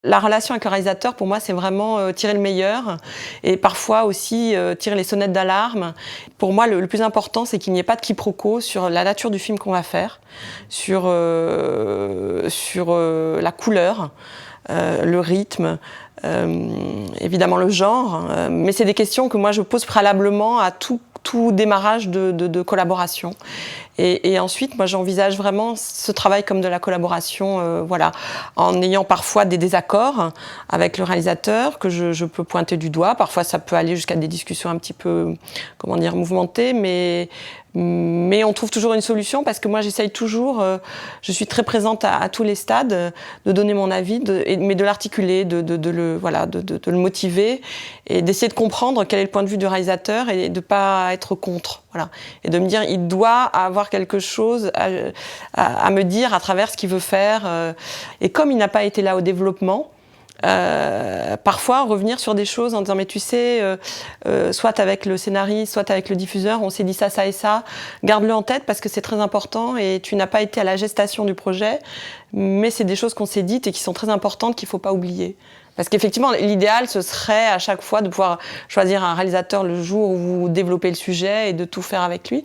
La relation avec le réalisateur, pour moi, c'est vraiment tirer le meilleur et parfois aussi tirer les sonnettes d'alarme. Pour moi, le plus important, c'est qu'il n'y ait pas de quiproquo sur la nature du film qu'on va faire, sur la couleur, le rythme, évidemment le genre. Mais c'est des questions que moi, je pose préalablement à tout démarrage de collaboration. Et ensuite, moi, j'envisage vraiment ce travail comme de la collaboration, voilà, en ayant parfois des désaccords avec le réalisateur que je peux pointer du doigt. Parfois, ça peut aller jusqu'à des discussions un petit peu, comment dire, mouvementées, mais on trouve toujours une solution parce que moi, j'essaye toujours, je suis très présente à tous les stades, de donner mon avis, mais de l'articuler, de le motiver et d'essayer de comprendre quel est le point de vue du réalisateur et de ne pas être contre. Voilà. Et de me dire, il doit avoir quelque chose à me dire à travers ce qu'il veut faire. Et comme il n'a pas été là au développement, parfois revenir sur des choses en disant mais tu sais, soit avec le scénariste, soit avec le diffuseur, on s'est dit ça, ça et ça, garde-le en tête parce que c'est très important et tu n'as pas été à la gestation du projet, mais c'est des choses qu'on s'est dites et qui sont très importantes qu'il ne faut pas oublier. Parce qu'effectivement, l'idéal, ce serait à chaque fois de pouvoir choisir un réalisateur le jour où vous développez le sujet et de tout faire avec lui.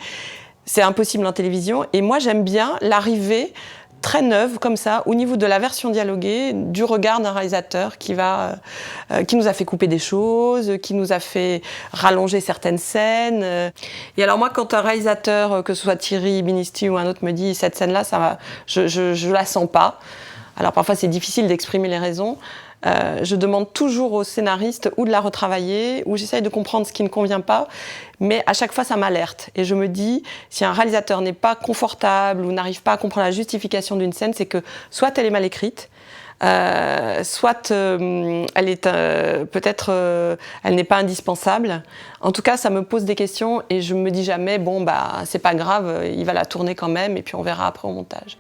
C'est impossible en télévision. Et moi, j'aime bien l'arrivée très neuve, comme ça, au niveau de la version dialoguée, du regard d'un réalisateur qui nous a fait couper des choses, qui nous a fait rallonger certaines scènes. Et alors moi, quand un réalisateur, que ce soit Thierry Binisti ou un autre, me dit « cette scène-là, ça va, je la sens pas », alors parfois c'est difficile d'exprimer les raisons, je demande toujours au scénariste ou de la retravailler, ou j'essaye de comprendre ce qui ne convient pas, mais à chaque fois ça m'alerte. Et je me dis, si un réalisateur n'est pas confortable ou n'arrive pas à comprendre la justification d'une scène, c'est que soit elle est mal écrite, soit elle est peut-être elle n'est pas indispensable. En tout cas, ça me pose des questions et je me dis jamais bon bah c'est pas grave, il va la tourner quand même et puis on verra après au montage.